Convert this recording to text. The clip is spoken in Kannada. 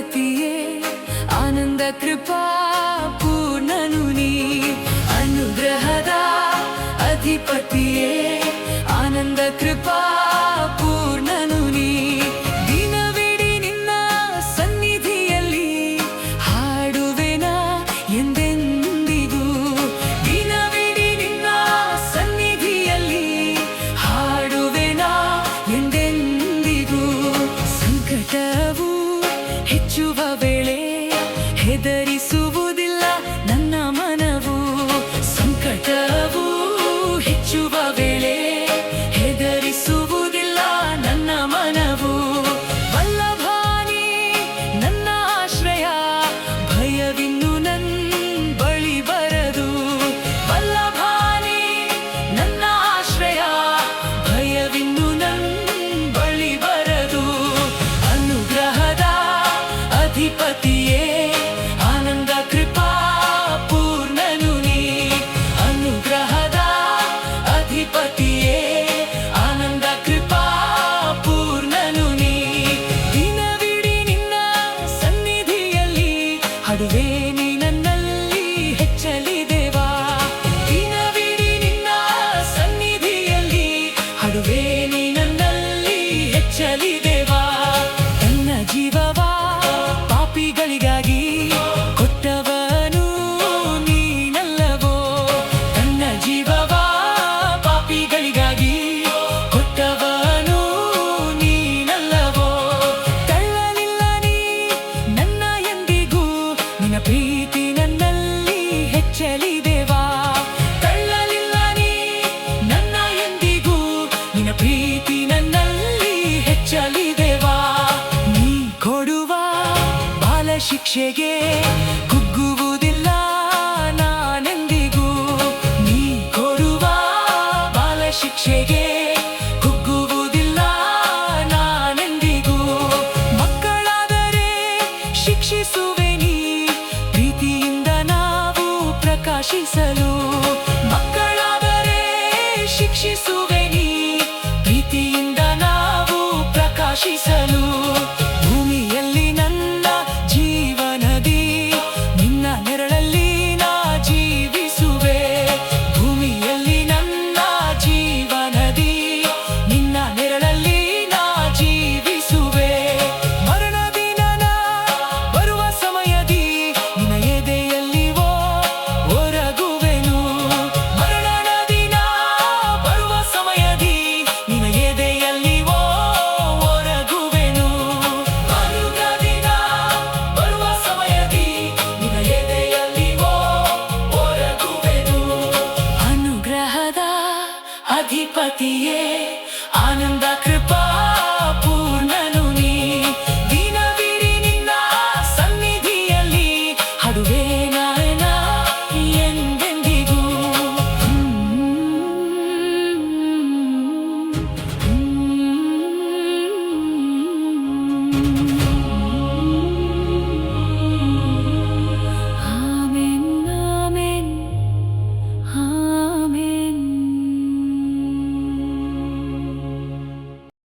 ಅಧಿಪತಿಯೇ ಆನಂದ ಕೃಪಾ ಪೂರ್ಣನು ನೀ ಅನುಗ್ರಹದ ಅಧಿಪತಿಯೇ ಆನಂದ ಕೃಪಾ ಪೂರ್ಣನು ನೀ ದಿನವಿಡೀ ನಿನ್ನ ಸನ್ನಿಧಿಯಲ್ಲಿ ಹಾಡುವೆನ ಎಂದೆಂದಿಗೂ ದಿನವಿಡೀ ನಿನ್ನ ಸನ್ನಿಧಿಯಲ್ಲಿ ಹಾಡುವೆನ ಎಂದೆಂದಿಗೂ ಸಂಕಟವು ಹೆಚ್ಚುವ ವೇಳೆ ಹೆದರಿಸುವುದಿಲ್ಲ ನನ್ನ ಮನವು ಸಂಕಟವು ಹೆಚ್ಚುವ ವೇಳೆ ಹೆದರಿಸುವುದಿಲ್ಲ ನನ್ನ ಮನವು ವಲ್ಲಭಾನಿ ನನ್ನ ಆಶ್ರಯ ಭಯವಿನ್ನು ನನ್ನ ಬಳಿ ಬರದು ವಲ್ಲಭಾನಿ ನನ್ನ ಆಶ್ರಯ ಭಯವಿನ್ನು ನನ್ನ ಬಳಿ ಬರದು ಅನುಗ್ರಹದ ಅಧಿಪತಿಯೇ ಆನಂದ ಕೃಪಾ ಪೂರ್ಣನು ನೀ ಅನುಗ್ರಹದ ಅಧಿಪತಿಯೇ ಆನಂದ ಕೃಪಾ ಪೂರ್ಣನು ನೀ ದಿನವಿಡೀ ನಿನ್ನ ಸನ್ನಿಧಿಯಲ್ಲಿ ಹಾಡುವೆ ನೀ ನನ್ನಲ್ಲಿ ಹೆಚ್ಚಲಿ ದೇವಾ ದಿನವಿಡೀ ನಿನ್ನ ಸನ್ನಿಧಿಯಲ್ಲಿ ಹಾಡುವೆ ನೀ ನನ್ನಲ್ಲಿ ಹೆಚ್ಚಲಿ ದೇವಾ ನನ್ನ ಜೀವವಾ ಪಾಪಿಗಳಿಗಾಗಿ ಕೊಟ್ಟವನು ನೀನಲ್ಲವೋ ನನ್ನ ಜೀವವಾ ಪಾಪಿಗಳಿಗಾಗಿ ಕೊಟ್ಟವನು ನೀನಲ್ಲವೋ ತಳ್ಳಲಿಲ್ಲ ನೀ ನನ್ನ ಎಂದಿಗೂ ನಿನ್ನ ಪ್ರೀತಿ ನನ್ನಲ್ಲಿ ಹೆಚ್ಚಲಿ ದೇವಾ ತಳ್ಳಲಿಲ್ಲ ನೀ ನನ್ನ ಎಂದಿಗೂ ನಿನ್ನ ಪ್ರೀತಿ ನನ್ನಲ್ಲಿ ಹೆಚ್ಚಲಿ ದೇವಾ ನೀ ಕೊಡುವ ಬಾಲ ಶಿಕ್ಷೆಗೆ ಕುಗ್ಗುವುದಿಲ್ಲ ನಾನೆಂದಿಗೂ ನೀ ಕೊಡುವ ಬಾಲ ಶಿಕ್ಷೆಗೆ ಕುಗ್ಗುವುದಿಲ್ಲ ನಾನೆಂದಿಗೂ ಮಕ್ಕಳಾದರೆ ಶಿಕ್ಷಿಸುವೆ ನೀ ಪ್ರೀತಿಯಿಂದ ನಾವು ಪ್ರಕಾಶಿಸಲು ಮಕ್ಕಳಾದರೆ ಶಿಕ್ಷಿಸುವೆ ನೀ ಪ್ರೀತಿಯಿಂದ ನಾವು ಪ್ರಕಾಶಿಸಲು ಭೂಮಿಯಲ್ಲಿ ನನ್ನ ಜೀವನದಿ ನಿನ್ನ ನೆರಳಲ್ಲಿ ನಾ ಜೀವಿಸುವೆ ಭೂಮಿಯಲ್ಲಿ ನನ್ನ ಜೀವನದಿ ನಿನ್ನ ನೆರಳಲ್ಲಿ ನಾ ಜೀವಿಸುವೆ ಮರಣ ದಿನ ಬರುವ ಸಮಯದಿ ನಿನ್ನ ಎದೆಯಲ್ಲಿ ಒರಗುವೆನು ಮರಣದ ದಿನ ಬರುವ ಸಮಯದಿ ನಿನ್ನ ಎದೆಯಲ್ಲಿ ಒರಗುವೆನು ಮರುಗ ದಿನ ಬರುವ ಸಮಯದಿ ನಿನ್ನ ಎದೆಯಲ್ಲಿ ಒರಗುವೆನು ಅನುಗ್ರಹದ ಅಧಿಪತಿಯೇ ಆನಂದ